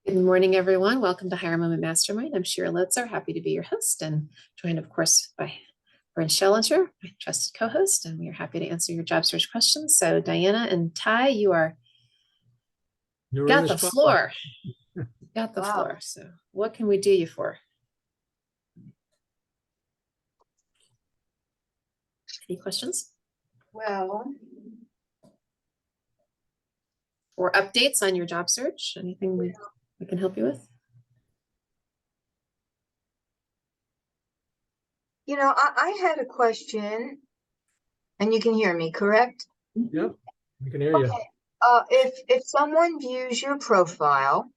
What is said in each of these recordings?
Good morning, everyone. Welcome to Higher Moment Mastermind. I'm Shira Lotzer, happy to be your host and joined, of course, by Brent Schellinger, my trusted co-host, and we are happy to answer your job search questions. So Diana and Ty, You're in got the the spotlight. floor. Got the Wow. floor. So what can we do you for? Any questions? Well, Or updates on your job search? Anything we can help you with? I had a question, and you can hear me, correct? Yep, we can hear you. Okay. If someone views your profile,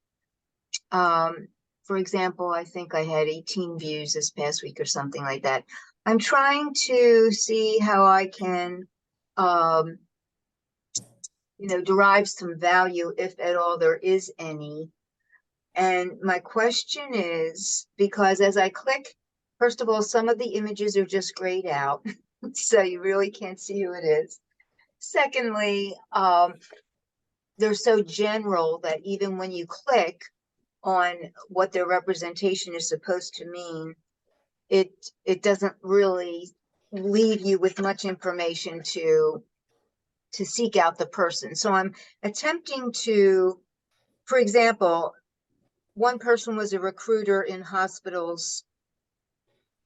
for example, I think I had 18 views this past week or something like that. I'm trying to see how I can, derive some value, if at all there is any. And my question is, because as I click, first of all, some of the images are just grayed out, so you really can't see who it is. Secondly, they're so general that even when you click on what their representation is supposed to mean, it doesn't really leave you with much information to seek out the person. So I'm attempting to, for example, one person was a recruiter in hospitals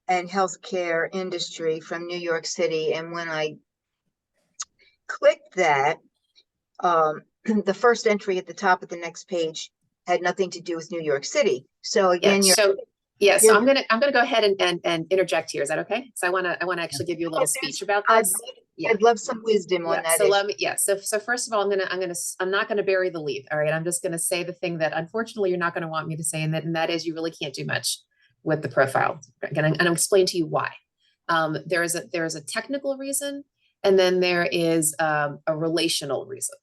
and healthcare industry from New York City. And when I clicked that, the first entry at the top of the next page had nothing to do with New York City. So again, So I'm gonna go ahead and interject here. Is that okay? So I wanna actually give you a little speech about this. I'd love some wisdom on that. So let me, so first of all, I'm not gonna bury the lead. All right. I'm just gonna say the thing that unfortunately you're not gonna want me to say, and that is you really can't do much with the profile. And I'll explain to you why. There is a technical reason, and then there is a relational reason.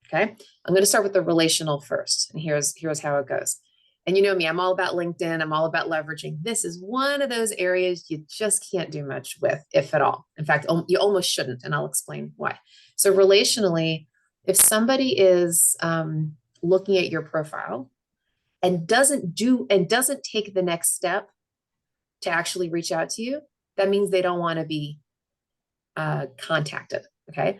Okay. I'm gonna start with the relational first, and here's how it goes. And you know me, I'm all about LinkedIn. I'm all about leveraging. This is one of those areas you just can't do much with, if at all. In fact, you almost shouldn't, and I'll explain why. So relationally, if somebody is looking at your profile and doesn't take the next step to actually reach out to you, that means they don't want to be contacted. Okay.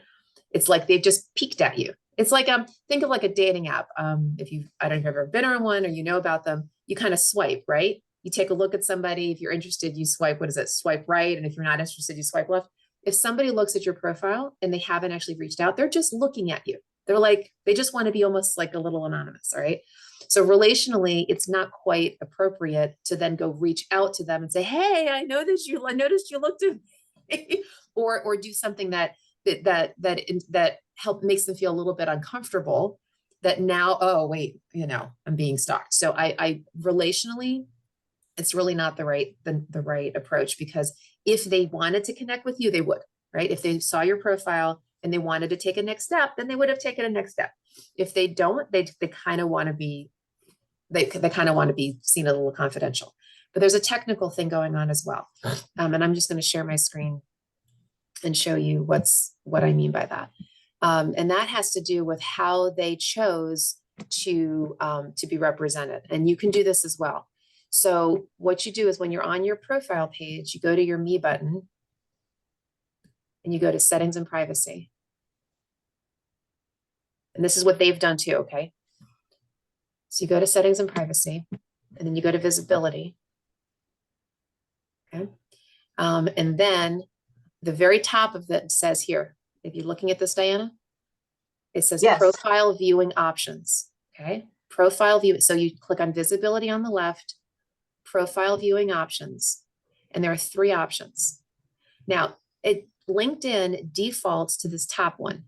It's like they've just peeked at you. It's like think of like a dating app. I don't know if you've ever been on one or you know about them. You kind of swipe, right? You take a look at somebody. If you're interested, you swipe. What is it? Swipe right. And if you're not interested, you swipe left. If somebody looks at your profile and they haven't actually reached out, they're just looking at you. They just want to be almost like a little anonymous. All right. So relationally, it's not quite appropriate to then go reach out to them and say, "Hey, I noticed you looked at me," or do something that makes them feel a little bit uncomfortable, that now, oh wait, I'm being stalked. So I relationally, it's really not the right approach, because if they wanted to connect with you, they would, right? If they saw your profile and they wanted to take a next step, then they would have taken a next step. If they don't, they kind of want to be seen a little confidential. But there's a technical thing going on as well. And I'm just going to share my screen and show you what I mean by that. And that has to do with how they chose to be represented. And you can do this as well. So what you do is when you're on your profile page, you go to your Me button and you go to Settings and Privacy. And this is what they've done too, okay? So you go to Settings and Privacy, and then you go to Visibility. Okay. And then the very top of it says here, if you're looking at this, Diana, it says Yes. Profile Viewing Options. Okay. Profile view. So you click on Visibility on the left, Profile Viewing Options, and there are 3 options. Now, LinkedIn defaults to this top one.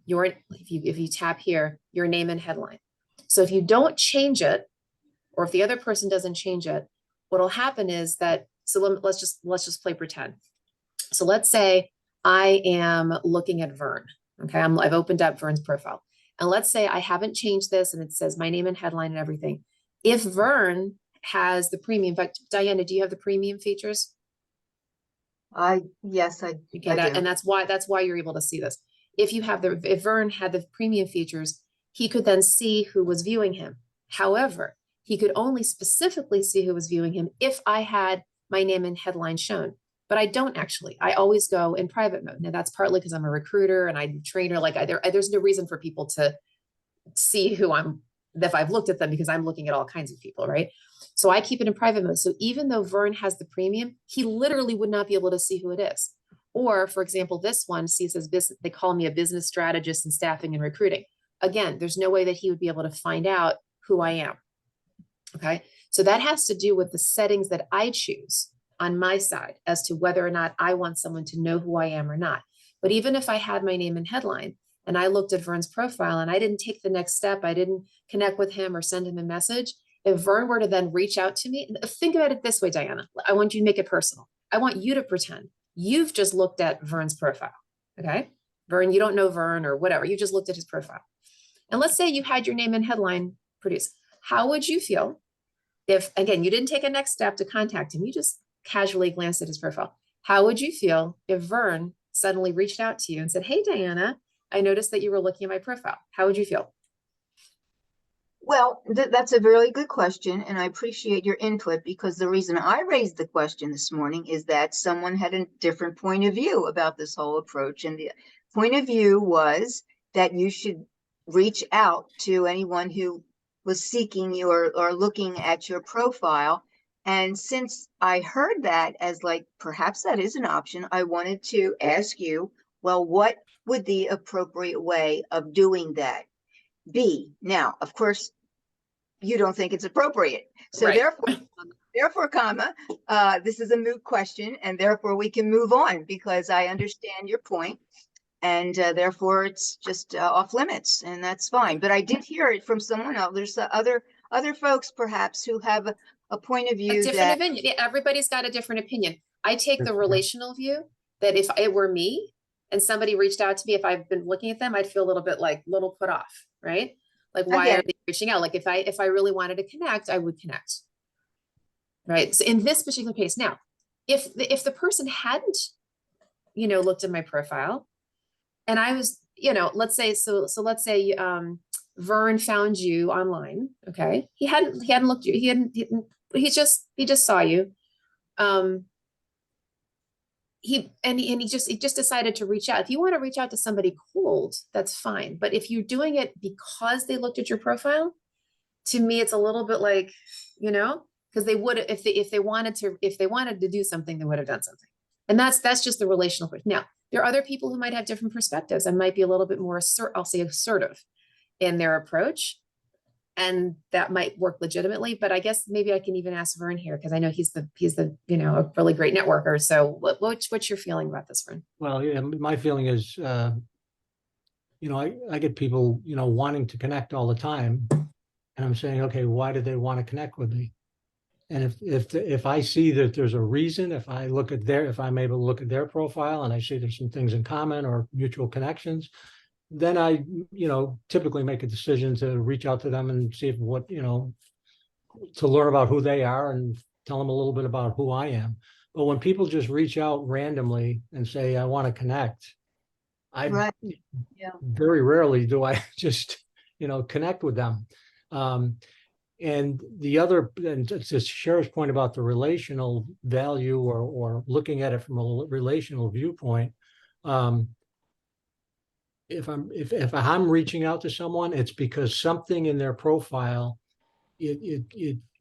If you tap here, your name and headline. So if you don't change it, or if the other person doesn't change it, what'll happen is that, so let's just play pretend. So let's say I am looking at Vern. Okay, I've opened up Vern's profile. And let's say I haven't changed this and it says my name and headline and everything. If Vern has the premium, but Diana, do you have the premium features? Yes, I do. And that's why you're able to see this. If Vern had the premium features, he could then see who was viewing him. However, He could only specifically see who was viewing him if I had my name and headline shown. But I don't actually. I always go in private mode. Now that's partly because I'm a recruiter and I'm a trainer. Like there's no reason for people to see who I'm, if I've looked at them, because I'm looking at all kinds of people, right? So I keep it in private mode. So even though Vern has the premium, he literally would not be able to see who it is. Or for example, this one sees as business, they call me a business strategist in staffing and recruiting. Again, there's no way that he would be able to find out who I am. Okay. So that has to do with the settings that I choose on my side as to whether or not I want someone to know who I am or not. But even if I had my name and headline and I looked at Vern's profile and I didn't take the next step, I didn't connect with him or send him a message, if Vern were to then reach out to me, think about it this way, Diana. I want you to make it personal. I want you to pretend you've just looked at Vern's profile. Okay. Vern, you don't know Vern or whatever. You just looked at his profile. And let's say you had your name and headline produced. How would you feel if, again, you didn't take a next step to contact him, you just casually glanced at his profile? How would you feel if Vern suddenly reached out to you and said, hey, Diana, I noticed that you were looking at my profile? How would you feel? Well, that's a very good question, and I appreciate your input, because the reason I raised the question this morning is that someone had a different point of view about this whole approach. And the point of view was that you should reach out to anyone who was seeking you or looking at your profile. And since I heard that as like, perhaps that is an option, I wanted to ask you, well, what would the appropriate way of doing that be? Now, of course, you don't think it's appropriate. So Right. therefore, comma, this is a moot question, and therefore we can move on, because I understand your point, and therefore it's just off limits, and that's fine. But I did hear it from someone else. There's other folks perhaps who have a point of view different that opinion. Yeah, everybody's got a different opinion. I take the relational view that if it were me and somebody reached out to me, if I've been looking at them, I'd feel a little bit like little put off, right? Like, why Again, are they reaching out? Like if I really wanted to connect, I would connect. Right. So in this particular case, now, if the person hadn't, looked at my profile and I was, let's say, let's say, Vern found you online. Okay. He hadn't looked you. He just saw you. He just decided to reach out. If you want to reach out to somebody cold, that's fine. But if you're doing it because they looked at your profile, to me, it's a little bit like, because they would, if they wanted to do something, they would have done something. And that's just the relational question. Now, there are other people who might have different perspectives and might be a little bit more assertive in their approach. And that might work legitimately, but I guess maybe I can even ask Vern here, because I know he's the a really great networker. So what's your feeling about this, Vern? Well, yeah, my feeling is, I get people, wanting to connect all the time, and I'm saying, okay, why do they want to connect with me? And if I see that there's a reason, if I'm able to look at their profile and I see there's some things in common or mutual connections, then I, typically make a decision to reach out to them and see to learn about who they are and tell them a little bit about who I am. But when people just reach out randomly and say, I want to connect, right. Yeah. very rarely do I just, connect with them. And to Cher's point about the relational value or looking at it from a relational viewpoint, if I'm reaching out to someone, it's because something in their profile it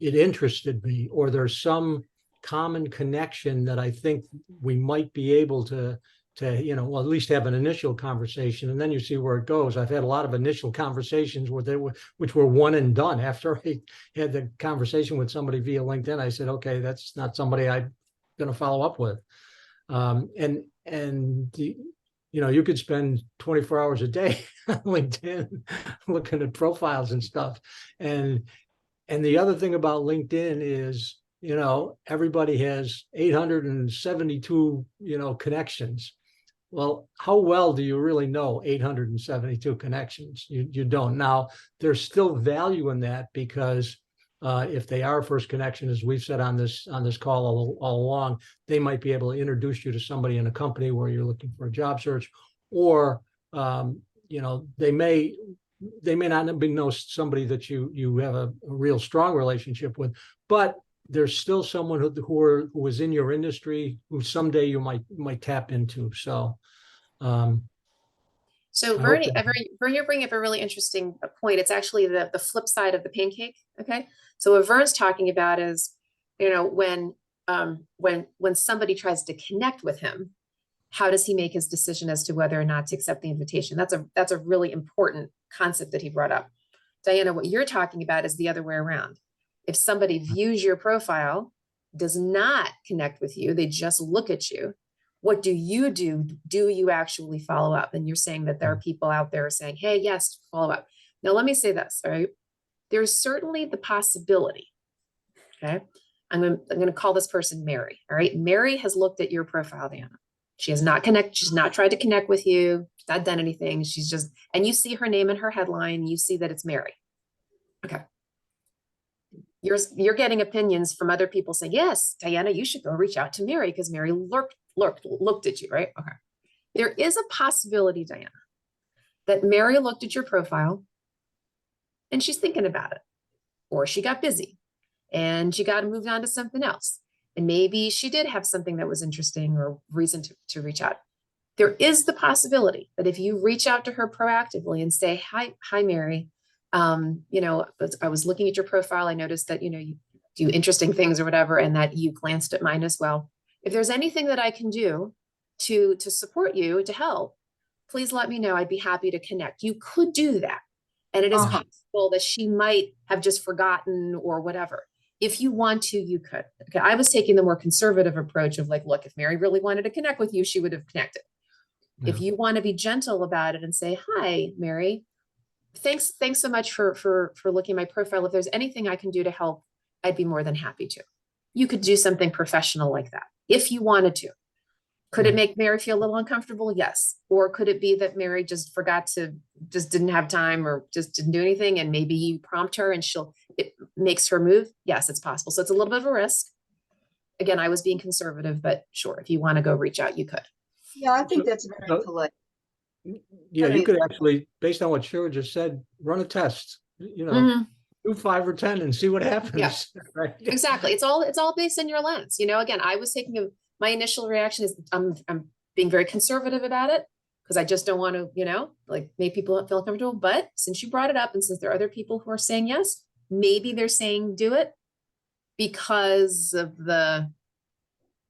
interested me, or there's some common connection that I think we might be able to at least have an initial conversation, and then you see where it goes. I've had a lot of initial conversations which were one and done. After I had the conversation with somebody via LinkedIn, I said, okay, that's not somebody I'm going to follow up with. You could spend 24 hours a day on LinkedIn looking at profiles and stuff. And the other thing about LinkedIn is, everybody has 872, connections. Well, how well do you really know 872 connections? You don't. Now, there's still value in that, because if they are first connection, as we've said on this call all along, they might be able to introduce you to somebody in a company where you're looking for a job search, or they may they may not be know somebody that you have a real strong relationship with, but there's still someone who is in your industry who someday you might tap into. So, So I hope Bernie, Vern, you're bringing up a really interesting point. It's actually the flip side of the pancake. Okay. So what Vern's talking about is, when somebody tries to connect with him, how does he make his decision as to whether or not to accept the invitation? That's a really important concept that he brought up. Diana, what you're talking about is the other way around. If somebody views your profile, does not connect with you, they just look at you, what do you do? Do you actually follow up? And you're saying that there are people out there saying, hey, yes, follow up. Now, let me say this, all right? There's certainly the possibility, okay? I'm going to call this person Mary, all right? Mary has looked at your profile, Diana. She's not tried to connect with you. She's not done anything. She's just, and you see her name in her headline, you see that it's Mary. Okay. You're getting opinions from other people saying, yes, Diana, you should go reach out to Mary because Mary looked at you, right? Okay. There is a possibility, Diana, that Mary looked at your profile and she's thinking about it, or she got busy and she got moved on to something else. And maybe she did have something that was interesting or reason to reach out. There is the possibility that if you reach out to her proactively and say, hi, Mary, I was looking at your profile. I noticed that, you do interesting things or whatever, and that you glanced at mine as well. If there's anything that I can do to support you, to help, please let me know. I'd be happy to connect. You could do that. And it is possible that she might have just forgotten or whatever. If you want to, you could. Okay. I was taking the more conservative approach of like, look, if Mary really wanted to connect with you, she would have connected. Yeah. If you want to be gentle about it and say, hi, Mary, thanks so much for looking at my profile. If there's anything I can do to help, I'd be more than happy to. You could do something professional like that if you wanted to. Could it make Mary feel a little uncomfortable? Yes. Or could it be that Mary just didn't have time or just didn't do anything, and maybe you prompt her and it makes her move? Yes, it's possible. So it's a little bit of a risk. Again, I was being conservative, but sure, if you want to go reach out, you could. Yeah, I think that's very polite. Yeah, you could actually, based on what Shira just said, run a test, do 5 or 10 and see what happens. Yeah, right? Exactly. It's all based on your lens. Again, I was my initial reaction is I'm being very conservative about it because I just don't want to, make people feel comfortable. But since you brought it up and since there are other people who are saying yes, maybe they're saying do it because of the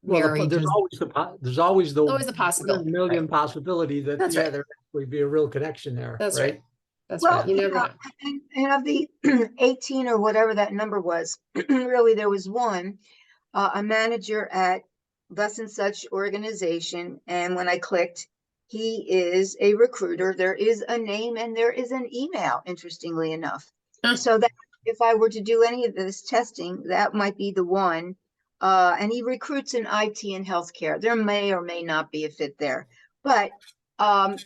Well, there's always the possibility, 1 million right? possibility that That's right. there would be a real connection there. That's right. That's Well, right. You never know. And of the 18 or whatever that number was, really there was one, a manager at thus and such organization. And when I clicked, he is a recruiter. There is a name and there is an email, interestingly enough. So that if I were to do any of this testing, that might be the one. And he recruits in IT and healthcare. There may or may not be a fit there, but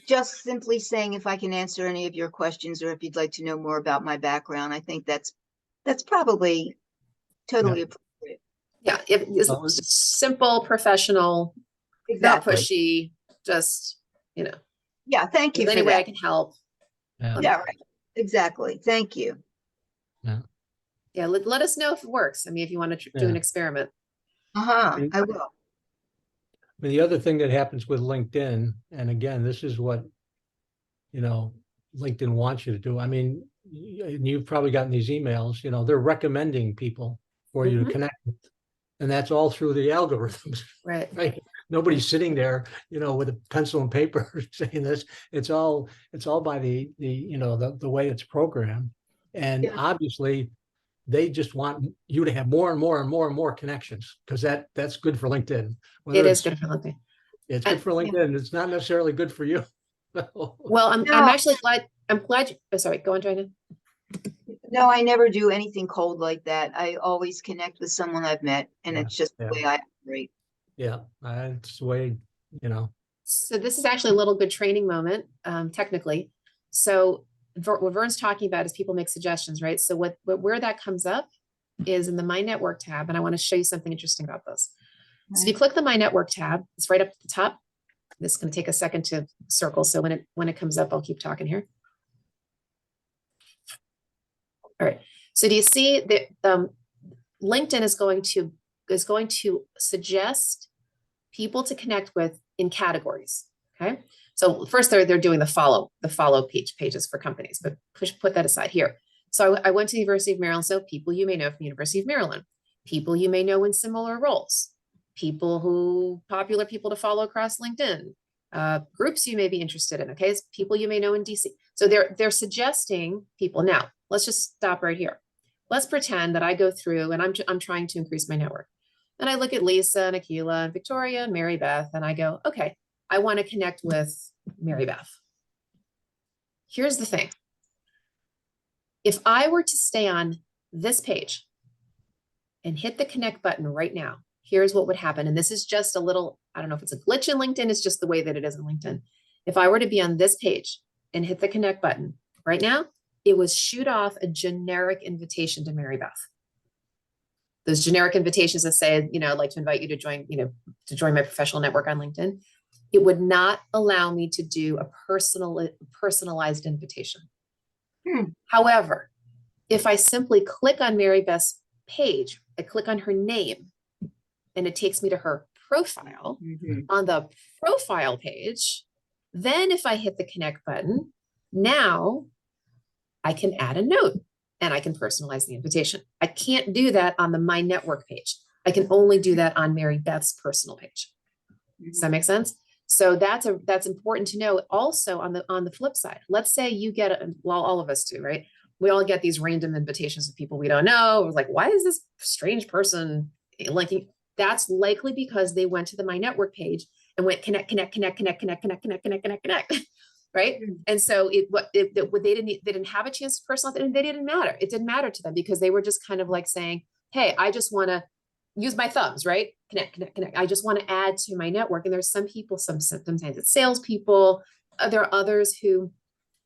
just simply saying if I can answer any of your questions or if you'd like to know more about my background, I think that's probably totally appropriate. Yeah, it's simple, professional, not pushy, just, Yeah, thank you for any way that. I can help. Yeah, right. Exactly. Thank you. Yeah, let us know if it works. I mean, if you want to do an experiment. I will. I mean, the other thing that happens with LinkedIn, and again, this is what, LinkedIn wants you to do. I mean, you've probably gotten these emails, they're recommending people for you to connect with. And that's all through the algorithms. Right. Nobody's sitting there, with a pencil and paper saying this. It's all by the way it's programmed. And obviously they just want you to have more and more and more and more connections because that's good for LinkedIn. It is good for LinkedIn. It's good for LinkedIn. It's not necessarily good for you. Well, I'm actually glad. I'm glad. Sorry, go on, Joanna. No, I never do anything cold like that. I always connect with someone I've met, and it's just the way I operate. Yeah, it's the way, So this is actually a little good training moment, technically. So what Vern's talking about is people make suggestions, right? So where that comes up is in the My Network tab, and I want to show you something interesting about this. So if you click the My Network tab, it's right up at the top. This is going to take a second to circle. So when it comes up, I'll keep talking here. All right. So do you see that LinkedIn is going to suggest people to connect with in categories. Okay. So first they're doing the follow pages for companies, but put that aside here. So I went to the University of Maryland. So people you may know from the University of Maryland, people you may know in similar roles, popular people to follow across LinkedIn, groups you may be interested in. Okay. It's people you may know in DC. So they're suggesting people. Now let's just stop right here. Let's pretend that I go through and I'm trying to increase my network. And I look at Lisa and Akila and Victoria and Mary Beth, and I go, okay, I want to connect with Mary Beth. Here's the thing. If I were to stay on this page and hit the connect button right now, here's what would happen. And this is just a little, I don't know if it's a glitch in LinkedIn, it's just the way that it is in LinkedIn. If I were to be on this page and hit the connect button right now, it would shoot off a generic invitation to Mary Beth. Those generic invitations that say, I'd like to invite you to join, to join my professional network on LinkedIn. It would not allow me to do a personalized invitation. However, if I simply click on Mary Beth's page, I click on her name and it takes me to her profile. On the profile page, then if I hit the connect button, now I can add a note and I can personalize the invitation. I can't do that on the My Network page. I can only do that on Mary Beth's personal page. Does that make sense? So that's important to know. Also on the flip side, let's say you get, all of us do, right? We all get these random invitations of people we don't know. Like, why is this strange person linking? That's likely because they went to the My Network page and went connect, right? And so they didn't have a chance to personalize it, and they didn't matter. It didn't matter to them because they were just kind of like saying, hey, I just want to use my thumbs, right? Connect. I just want to add to my network. And there's some people, sometimes it's salespeople. There are others who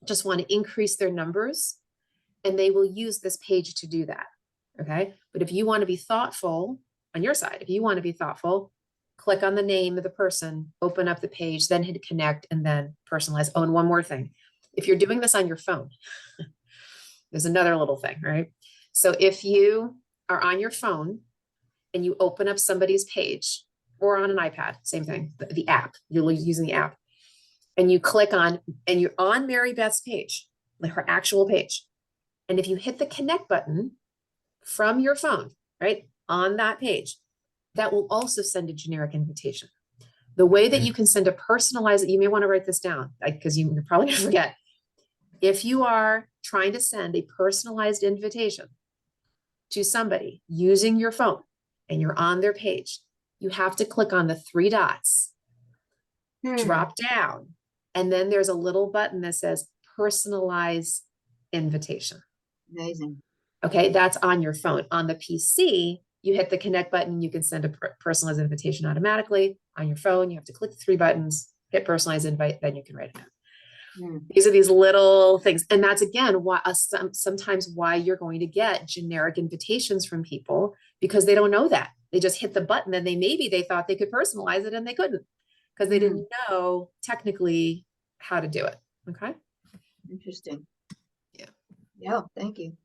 just want to increase their numbers, and they will use this page to do that. Okay. But if you want to be thoughtful on your side, click on the name of the person, open up the page, then hit connect, and then personalize. Oh, and one more thing. If you're doing this on your phone, there's another little thing, right? So if you are on your phone and you open up somebody's page, or on an iPad, same thing, the app, you're using the app, and you click on, and you're on Mary Beth's page, like her actual page. And if you hit the connect button from your phone, right, on that page, that will also send a generic invitation. The way that you can send a personalized, you may want to write this down because you're probably going to forget. If you are trying to send a personalized invitation to somebody using your phone and you're on their page, you have to click on the 3 dots, drop down, and then there's a little button that says personalized invitation. Amazing. Okay, that's on your phone. On the PC, you hit the connect button, you can send a personalized invitation automatically. On your phone, you have to click the 3 buttons, hit personalized invite, then you can write it down. These are these little things. And that's, again, why sometimes why you're going to get generic invitations from people, because they don't know that. They just hit the button and they thought they could personalize it and they couldn't because they didn't know technically how to do it. Okay. Interesting. Yeah. Yeah. Thank you.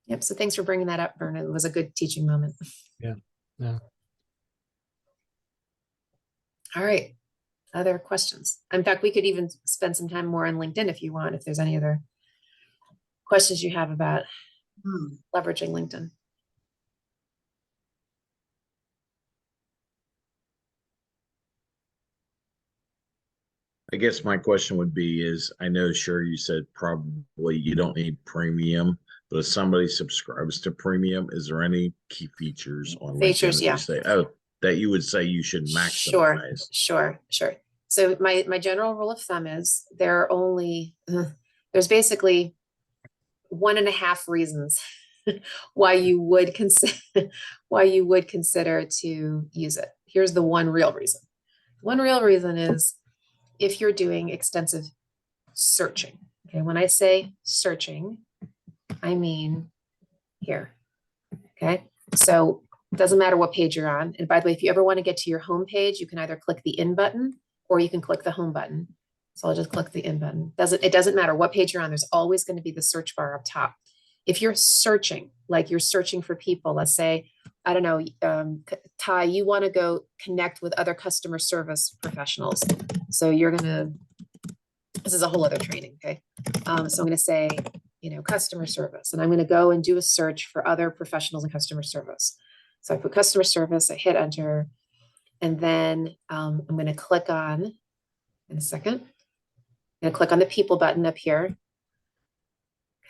Yep. So thanks for bringing that up, Verna. It was a good teaching moment. Yeah. All right. Other questions? In fact, we could even spend some time more on LinkedIn if you want, if there's any other questions you have about leveraging LinkedIn. I guess my question would be is, I know, sure, you said probably you don't need premium, but if somebody subscribes to premium, is there any key features on Features, LinkedIn that yeah. you say, that you would say you should maximize? Sure. So my general rule of thumb is there's basically 1.5 reasons why you would consider to use it. Here's the one real reason. One real reason is if you're doing extensive searching. Okay, when I say searching, I mean here. Okay, so it doesn't matter what page you're on. And by the way, if you ever want to get to your home page, you can either click the in button or you can click the home button. So I'll just click the in button. It doesn't matter what page you're on. There's always going to be the search bar up top. If you're searching, like you're searching for people, let's say, I don't know, Ty, you want to go connect with other customer service professionals. So you're going to, this is a whole other training, okay? So I'm going to say, you know, customer service, and I'm going to go and do a search for other professionals in customer service. So I put customer service, I hit enter, and then I'm going to click on, in a second, I'm going to click on the people button up here.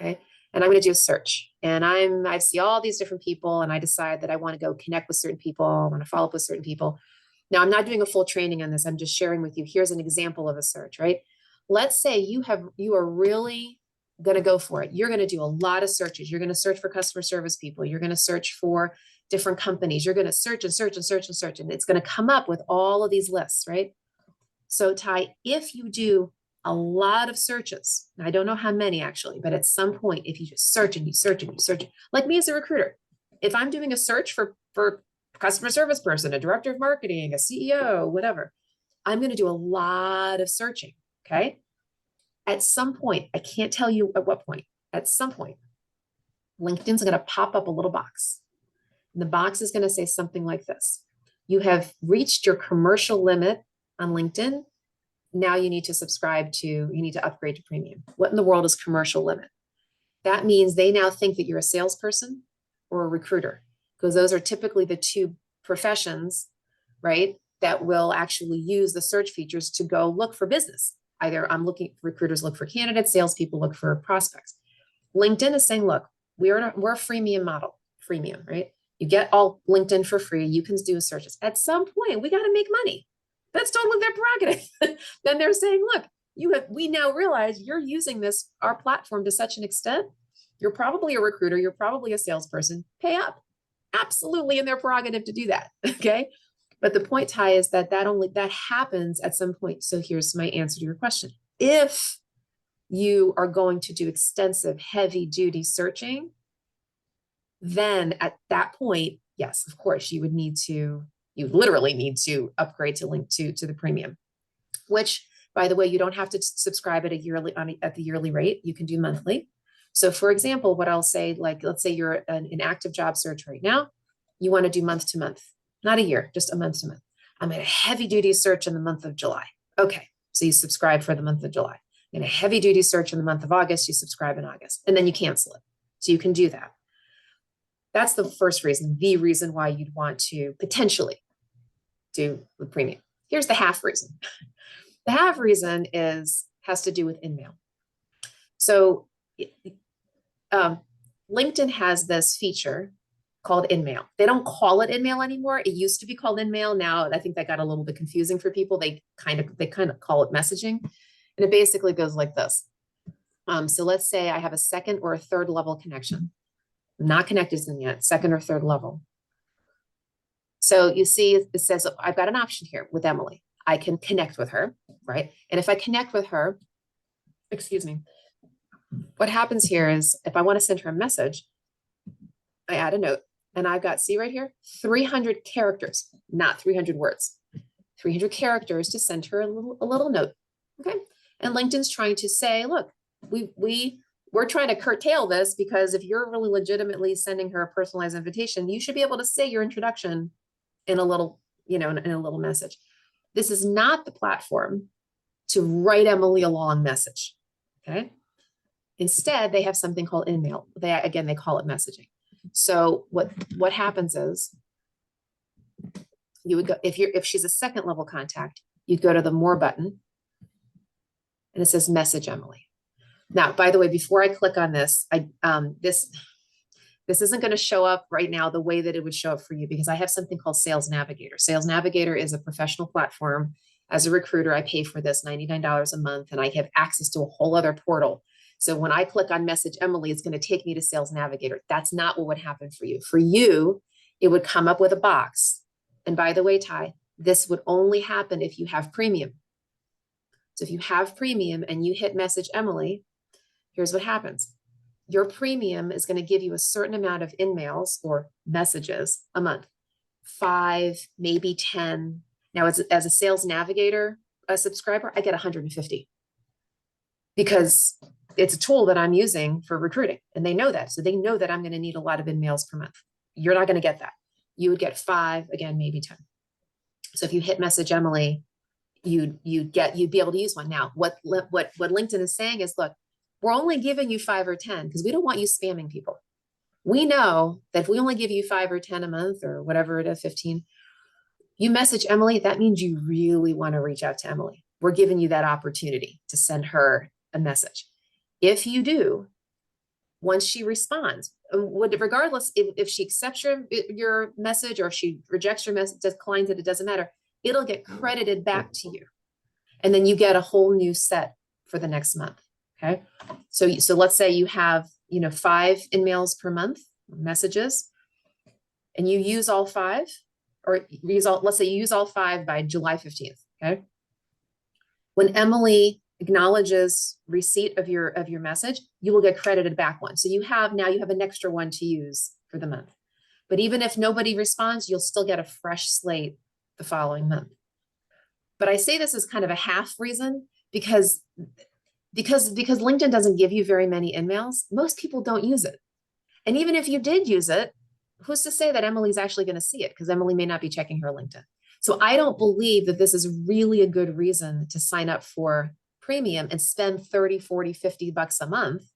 Okay. And I'm going to do a search, and I see all these different people, and I decide that I want to go connect with certain people. I want to follow up with certain people. Now, I'm not doing a full training on this. I'm just sharing with you. Here's an example of a search, right? Let's say you are really going to go for it. You're going to do a lot of searches. You're going to search for customer service people. You're going to search for different companies. You're going to search and search and search and search, and it's going to come up with all of these lists, right? So Ty, if you do a lot of searches, I don't know how many actually, but at some point, if you just search and you search and you search, like me as a recruiter, if I'm doing a search for customer service person, a director of marketing, a CEO, whatever, I'm going to do a lot of searching. Okay. At some point, I can't tell you at what point, at some point, LinkedIn's going to pop up a little box. And the box is going to say something like this. You have reached your commercial limit on LinkedIn. Now you need to upgrade to premium. What in the world is commercial limit? That means they now think that you're a salesperson or a recruiter, because those are typically the two professions, right, that will actually use the search features to go look for business. Either recruiters look for candidates, salespeople look for prospects. LinkedIn is saying, look, we're a freemium model, freemium, right? You get all LinkedIn for free. You can do searches. At some point, we got to make money. That's totally their prerogative. Then they're saying, look, we now realize you're using our platform to such an extent. You're probably a recruiter. You're probably a salesperson. Pay up. Absolutely in their prerogative to do that. Okay. But the point, Ty, is that happens at some point. So here's my answer to your question. If you are going to do extensive, heavy duty searching, then at that point, yes, of course, you literally need to upgrade to the premium, which, by the way, you don't have to subscribe at the yearly rate. You can do monthly. So for example, what I'll say, like, let's say you're an active job search right now, you want to do month to month, not a year, just a month to month. I'm in a heavy duty search in the month of July. Okay. So you subscribe for the month of July. In a heavy duty search in the month of August, you subscribe in August, and then you cancel it. So you can do that. That's the first reason, the reason why you'd want to potentially do the premium. Here's the half reason. The half reason has to do with InMail. So LinkedIn has this feature called InMail. They don't call it InMail anymore. It used to be called InMail. Now I think that got a little bit confusing for people. They kind of call it messaging, and it basically goes like this. So let's say I have a second or a third level connection. I'm not connected to them yet, second or third level. So you see, it says I've got an option here with Emily. I can connect with her, right? And if I connect with her, excuse me, what happens here is if I want to send her a message, I add a note, and I've got, see right here, 300 characters, not 300 words, 300 characters to send her a little note. Okay. And LinkedIn's trying to say, look, we're trying to curtail this, because if you're really legitimately sending her a personalized invitation, you should be able to say your introduction in a little, in a little message. This is not the platform to write Emily a long message. Okay. Instead, they have something called InMail. They call it messaging. So what happens is you would go, if she's a second level contact, you'd go to the more button, and it says message Emily. Now, by the way, before I click on this, this isn't going to show up right now the way that it would show up for you, because I have something called Sales Navigator. Sales Navigator is a professional platform. As a recruiter, I pay for this $99 a month, and I have access to a whole other portal. So when I click on message Emily, it's going to take me to Sales Navigator. That's not what would happen for you. For you, it would come up with a box. And by the way, Ty, this would only happen if you have premium. So if you have premium and you hit message Emily, here's what happens. Your premium is going to give you a certain amount of InMails or messages a month, 5, maybe 10. Now, as a Sales Navigator subscriber, I get 150, because it's a tool that I'm using for recruiting, and they know that. So they know that I'm going to need a lot of in-mails per month. You're not going to get that. You would get 5, again, maybe 10. So if you hit message Emily, you'd be able to use one. Now, what LinkedIn is saying is, look, we're only giving you 5 or 10 because we don't want you spamming people. We know that if we only give you 5 or 10 a month or whatever it is, 15, you message Emily, that means you really want to reach out to Emily. We're giving you that opportunity to send her a message. If you do, once she responds, regardless if she accepts your message or she rejects your message, declines it, it doesn't matter. It'll get credited back to you. And then you get a whole new set for the next month. Okay. So let's say you have, 5 in-mails per month, messages, and you use all 5, or let's say you use all 5 by July 15th. Okay. When Emily acknowledges receipt of your message, you will get credited back one. So you have an extra one to use for the month. But even if nobody responds, you'll still get a fresh slate the following month. But I say this as kind of a half reason because LinkedIn doesn't give you very many in-mails. Most people don't use it. And even if you did use it, who's to say that Emily's actually going to see it? Because Emily may not be checking her LinkedIn. So I don't believe that this is really a good reason to sign up for premium and spend 30, 40, 50 bucks a month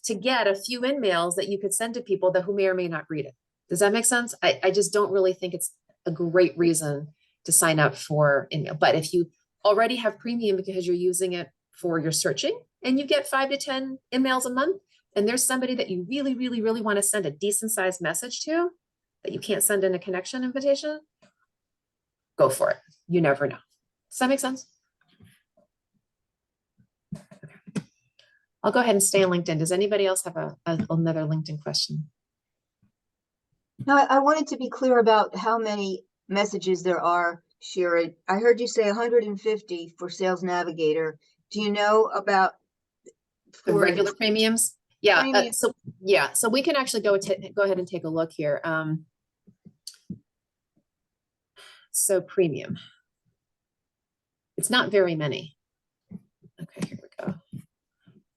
to get a few in-mails that you could send to people who may or may not read it. Does that make sense? I just don't really think it's a great reason to sign up for in-mail. But if you already have premium because you're using it for your searching and you get 5 to 10 in-mails a month, and there's somebody that you really, really, really want to send a decent sized message to that you can't send in a connection invitation, go for it. You never know. Does that make sense? Okay. I'll go ahead and stay on LinkedIn. Does anybody else have another LinkedIn question? No, I wanted to be clear about how many messages there are, Shira. I heard you say 150 for Sales Navigator. Do you know about The regular premiums? Yeah. Premium. So we can actually go ahead and take a look here. So premium. It's not very many. Okay, here we go.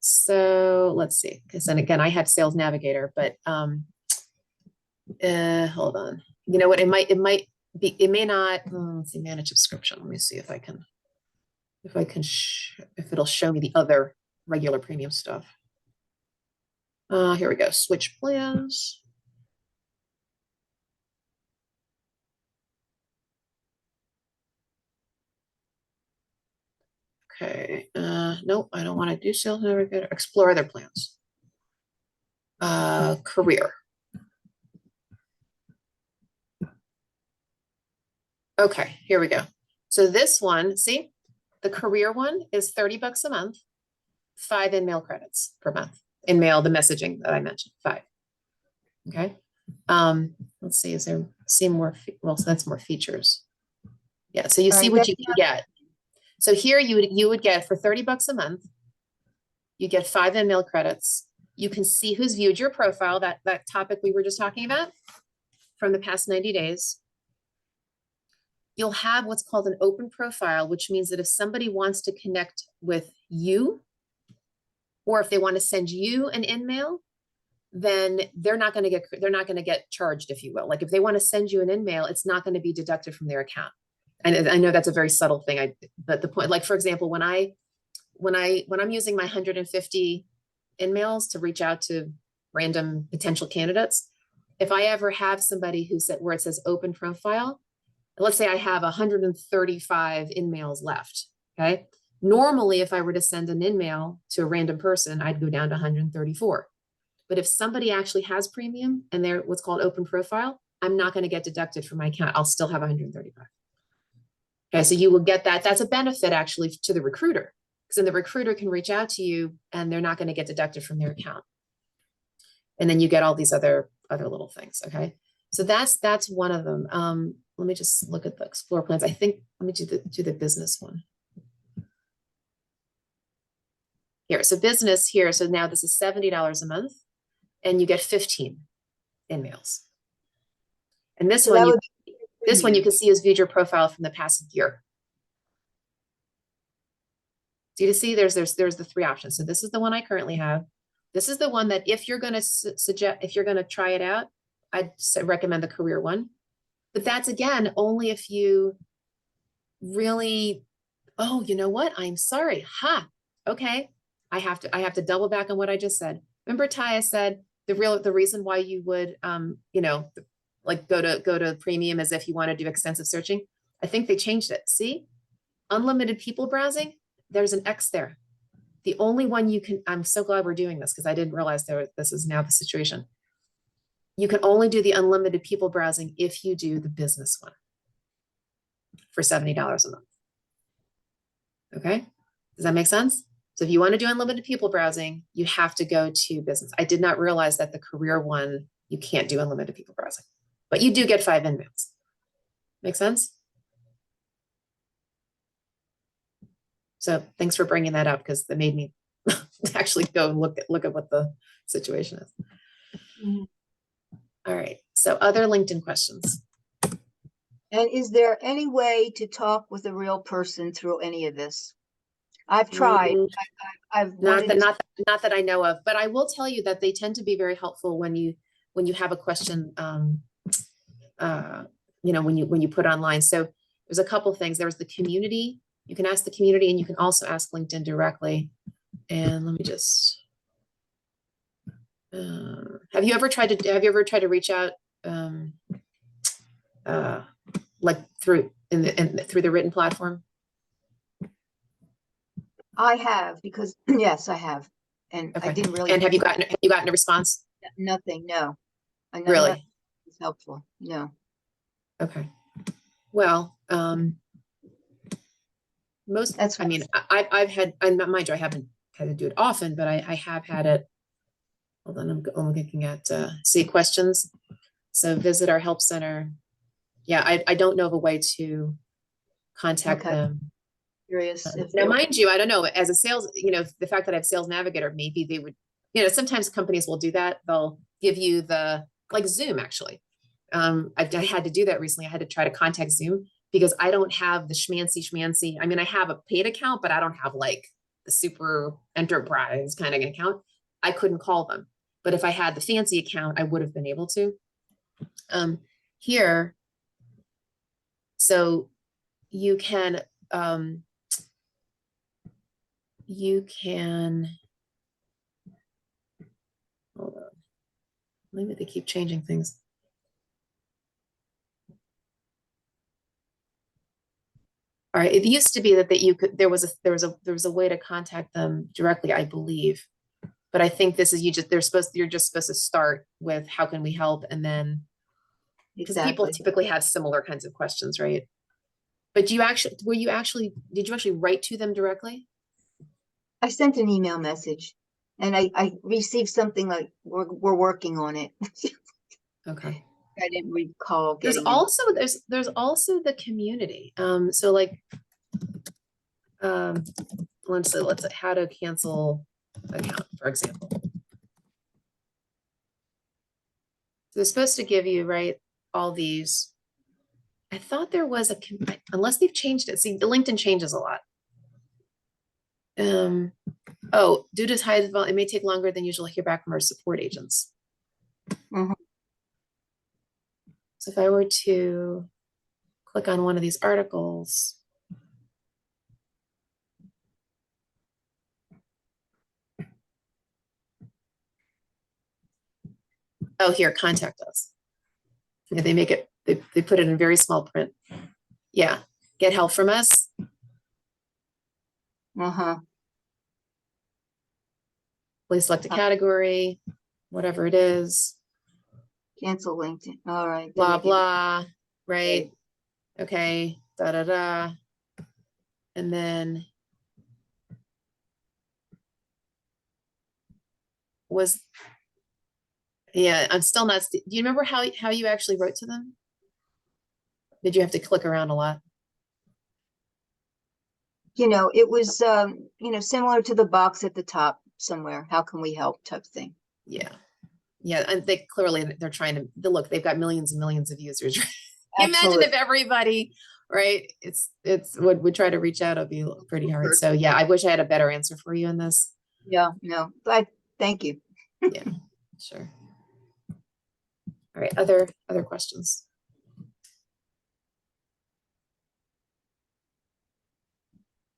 So let's see, because then again, I have Sales Navigator, but hold on. You know what? It may not. Let's see, manage subscription. Let me see if it'll show me the other regular premium stuff. Here we go. Switch plans. Okay. Nope, I don't want to do Sales Navigator. Explore other plans. Career. Okay, here we go. So this one, see, the career one is 30 bucks a month, 5 in-mail credits per month. In-mail, the messaging that I mentioned, 5. Okay. Let's see, well, so that's more features. Yeah, so you see what you can get. So here you would get for 30 bucks a month, you get 5 in-mail credits. You can see who's viewed your profile, that topic we were just talking about from the past 90 days. You'll have what's called an open profile, which means that if somebody wants to connect with you, or if they want to send you an in-mail, then they're not going to get charged, if you will. Like if they want to send you an in-mail, it's not going to be deducted from their account. And I know that's a very subtle thing. But the point, like for example, when I'm using my 150 in-mails to reach out to random potential candidates, if I ever have somebody where it says open profile, let's say I have 135 in-mails left. Okay. Normally, if I were to send an in-mail to a random person, I'd go down to 134. But if somebody actually has premium and they're what's called open profile, I'm not going to get deducted from my account. I'll still have 135. Okay, so you will get that. That's a benefit actually to the recruiter, because then the recruiter can reach out to you and they're not going to get deducted from their account. And then you get all these other little things. Okay, so that's one of them. Let me just look at the explore plans. I think let me do the business one. Here, so business here. So now this is $70 a month, and you get 15 in-mails. And this one, you can see is viewed your profile from the past year. Do you see there's the three options. So this is the one I currently have. This is the one that if you're going to suggest, if you're going to try it out, I'd recommend the career one. But that's again, only if you really, oh, you know what? I'm sorry. Ha. Okay. I have to double back on what I just said. Remember Taya said the reason why you would, you know, like go to premium is if you want to do extensive searching. I think they changed it. See, unlimited people browsing. There's an X there. The only one you can, I'm so glad we're doing this because I didn't realize this is now the situation. You can only do the unlimited people browsing if you do the business one for $70 a month. Okay, does that make sense? So if you want to do unlimited people browsing, you have to go to business. I did not realize that the career one, you can't do unlimited people browsing, but you do get 5 inbounds. Make sense? So thanks for bringing that up because that made me actually go and look at what the situation is. Mhm. All right. So other LinkedIn questions. And is there any way to talk with a real person through any of this? I've tried. I've Not wanted that, to- not that I know of, but I will tell you that they tend to be very helpful when you have a question, you know, when you put online. So there's a couple things. There's the community. You can ask the community, and you can also ask LinkedIn directly. And let me just. Have you ever tried to reach out, like through through the written platform? I have, because yes, I have. And I Okay. didn't really. And have you gotten a response? Nothing, no. None of that Really? was helpful, no. Okay. Well, most, That's I mean, I've had, and mind you, I haven't had to do it often, but I have had it. Hold on, I'm looking at, see questions. So visit our help center. Yeah, I don't know of a way to contact Okay. them. Curious if Now, there- mind you, I don't know, as a sales, you know, the fact that I have Sales Navigator, maybe they would, you know, sometimes companies will do that. They'll give you like Zoom, actually. I had to do that recently. I had to try to contact Zoom because I don't have the schmancy. I mean, I have a paid account, but I don't have like the super enterprise kind of account. I couldn't call them. But if I had the fancy account, I would have been able to. Here, so you can, hold on. Maybe they keep changing things. All right, it used to be that you could, there was a way to contact them directly, I believe. But I think this is, you're just supposed to start with how can we help? And then, because people exactly. typically have similar kinds of questions, right? But did you actually write to them directly? I sent an email message and I received something like, we're working on it. Okay. I didn't recall There's getting. also the community. So like, let's say how to cancel account, for example. So they're supposed to give you, right, all these. I thought there was unless they've changed it. See, the LinkedIn changes a lot. Oh, due to high volume, it may take longer than usual to hear back from our support agents. Mhm. So if I were to click on one of these articles, oh, here, contact us. Yeah, they make it, they put it in very small print. Yeah, get help from us. Uh-huh. Please select a category, whatever it is, Cancel LinkedIn. All right. then blah, they give- blah, right? Okay, da, da, da. And then yeah, I'm still not, do you remember how you actually wrote to them? Did you have to click around a lot? You know, it was, you know, similar to the box at the top somewhere. How can we help type thing. Yeah. Yeah, and they clearly, they're trying to look, they've got millions and millions of users. Imagine Absolutely. if everybody right? It's would try to reach out, it'll be pretty hard. So yeah, I wish I had a better answer for you on this. Yeah, no, but thank you. Yeah, sure. All right, other questions?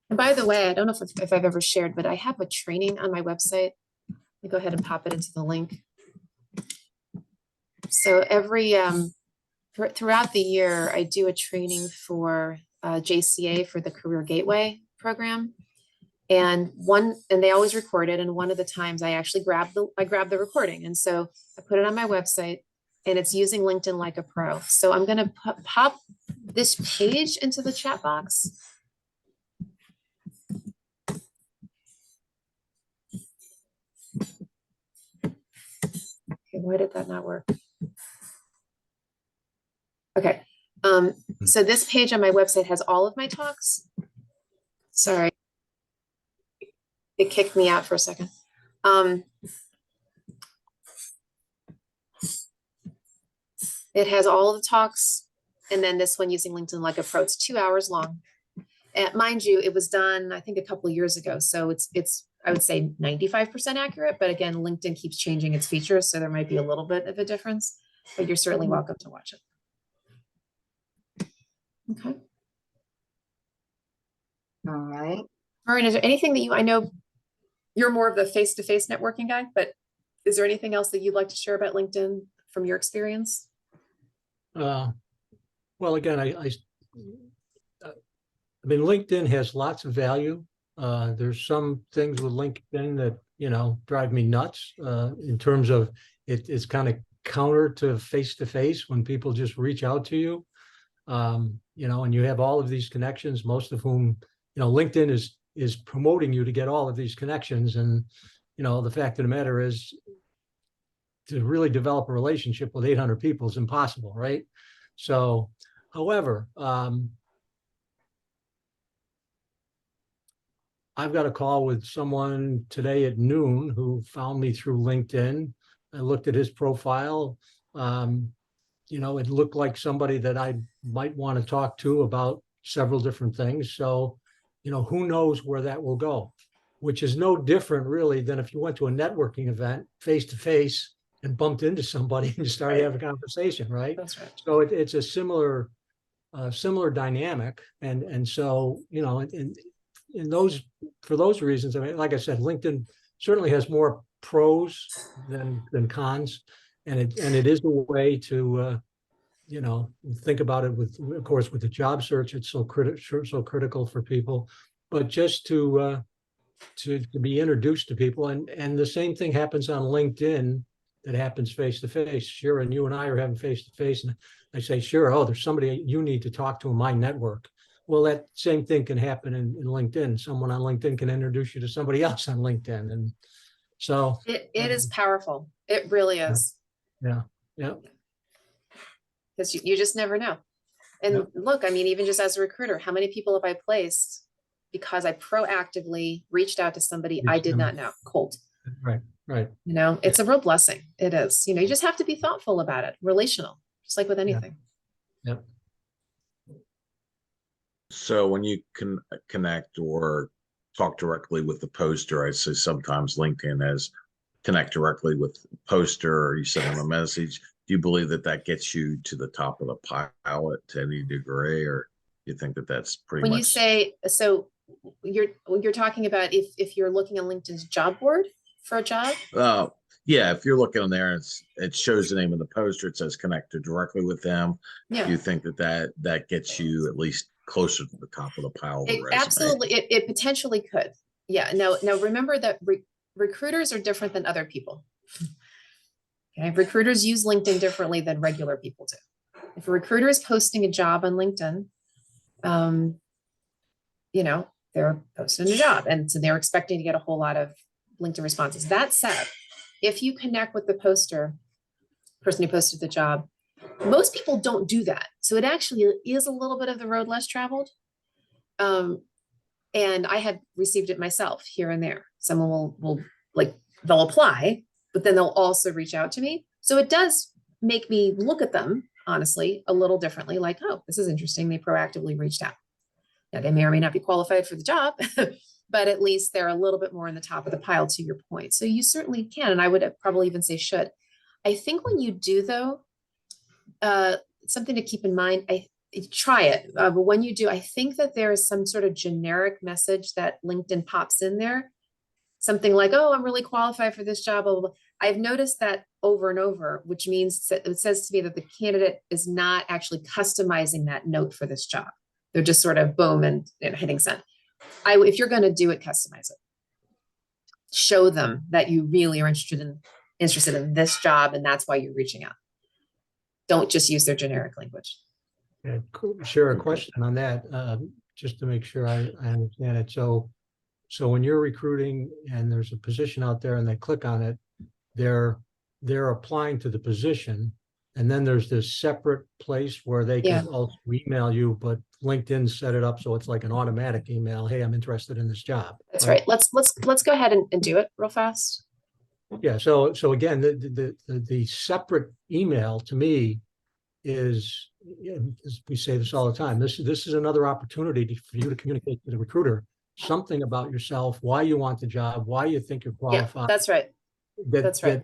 And by the way, I don't know if I've ever shared, but I have a training on my website. Let me go ahead and pop it into the link. So every throughout the year, I do a training for JCA for the Career Gateway program. And they always record it. And one of the times I actually grabbed the recording. And so I put it on my website, and it's using LinkedIn like a pro. So I'm going to pop this page into the chat box. Okay, why did that not work? Okay. So this page on my website has all of my talks. Sorry. It kicked me out for a second. It has all of the talks, and then this one using LinkedIn like a pro. It's 2 hours long. And mind you, it was done, I think, a couple of years ago. So it's I would say 95% accurate, but again, LinkedIn keeps changing its features. So there might be a little bit of a difference, but you're certainly welcome to watch it. Okay. All right. All right, is there anything that I know you're more of the face-to-face networking guy, but is there anything else that you'd like to share about LinkedIn from your experience? Well, again, I mean, LinkedIn has lots of value. There's some things with LinkedIn that, drive me nuts in terms of it's kind of counter to face when people just reach out to you. And you have all of these connections, most of whom, LinkedIn is promoting you to get all of these connections. And, the fact of the matter is, to really develop a relationship with 800 people is impossible, right? So, however, I've got a call with someone today at noon who found me through LinkedIn. I looked at his profile. It looked like somebody that I might want to talk to about several different things. So, who knows where that will go, which is no different really than if you went to a networking event face to face and bumped into somebody and you started having a conversation, right? That's right. So it's a similar dynamic. And so, for those reasons, I mean, like I said, LinkedIn certainly has more pros than cons. And it is a way to, think about it of course, with the job search, it's so critical for people, but just to be introduced to people. And the same thing happens on LinkedIn that happens face to face. Sure. And you and I are having face to face. And I say, sure, oh, there's somebody you need to talk to in my network. Well, that same thing can happen in LinkedIn. Someone on LinkedIn can introduce you to somebody else on LinkedIn. And so it is powerful. It really is. Yeah. Because you just never know. And look, I mean, even just as a recruiter, how many people have I placed because I proactively reached out to somebody I did not know, cold. Right. It's a real blessing. It is. You just have to be thoughtful about it, relational, just like with anything. Yep. So when you can connect or talk directly with the poster, I say sometimes LinkedIn has connect directly with the poster, or you send them a message. Do you believe that gets you to the top of the pilot to any degree, or you think that that's pretty When much? you say, so you're talking about if you're looking on LinkedIn's job board for a job? Yeah, if you're looking on there and it shows the name of the poster, it says connected directly with them. Yeah. Do you think that gets you at least closer to the top of the pile of the resume? Absolutely, it potentially could. Yeah. Now remember that recruiters are different than other people. Okay, recruiters use LinkedIn differently than regular people do. If a recruiter is posting a job on LinkedIn, they're posting a job, and so they're expecting to get a whole lot of LinkedIn responses. That said, if you connect with the person who posted the job, most people don't do that. So it actually is a little bit of the road less traveled. And I have received it myself here and there. Someone will they'll apply, but then they'll also reach out to me. So it does make me look at them honestly, a little differently, like, oh, this is interesting. They proactively reached out. Now, they may or may not be qualified for the job, but at least they're a little bit more in the top of the pile, to your point. So you certainly can, and I would probably even say should. I think when you do, though, something to keep in mind, try it, but when you do, I think that there is some sort of generic message that LinkedIn pops in there. Something like, oh, I'm really qualified for this job, blah, blah, blah. I've noticed that over and over, which means that it says to me that the candidate is not actually customizing that note for this job. They're just sort of boom and hitting send. If you're going to do it, customize it. Show them that you really are interested in this job, and that's why you're reaching out. Don't just use their generic language. Yeah, share a question on that, just to make sure I understand it. So when you're recruiting and there's a position out there and they click on it, they're applying to the position, and then there's this separate place where they can also email you, but LinkedIn set it up so it's like an automatic email. Hey, I'm interested in this job. That's right. Let's go ahead and do it real fast. Yeah. So again, the separate email to me is, as we say this all the time, this is another opportunity for you to communicate to the recruiter something about yourself, why you want the job, why you think you're qualified. Yeah, that's right. That's right.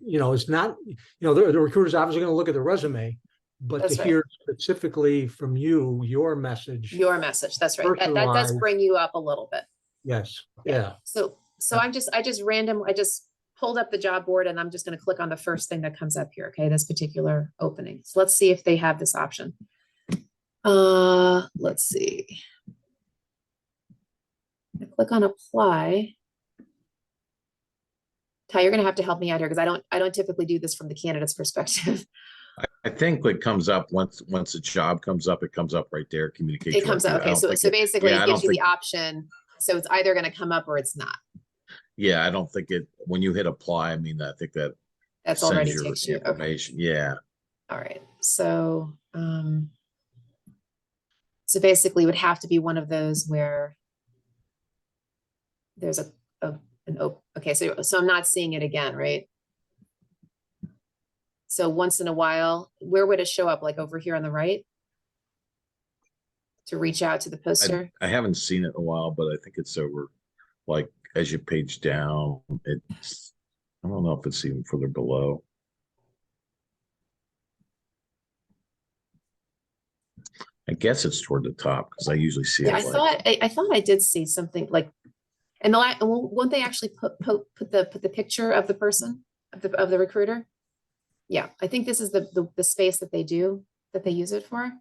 It's not, the recruiter's obviously going to look at the resume, but That's to hear specifically from you, your message. That's right. That does bring you up a little bit. Yes. Yeah. So I just pulled up the job board, and I'm just going to click on the first thing that comes up here. Okay. This particular opening. So let's see if they have this option. Let's see. I click on apply. Ty, you're going to have to help me out here, because I don't typically do this from the candidate's perspective. I think what comes up once a job comes up, it comes up right there. Communication. It comes up. Okay, so basically, it gives you the option. So it's either going to come up or it's not. Yeah, I don't think it. When you hit apply, I mean, I think that's already takes you information. Okay. Yeah. All right. So so basically, it would have to be one of those where there's an open. Okay, so I'm not seeing it again, right? So once in a while, where would it show up? Like over here on the right? To reach out to the poster? I haven't seen it in a while, but I think it's over, like, as you page down, I don't know if it's even further below. I guess it's toward the top, because I usually see it. I thought I did see something like, and won't they actually put the picture of the person, of the recruiter? Yeah, I think this is the space that they use it for.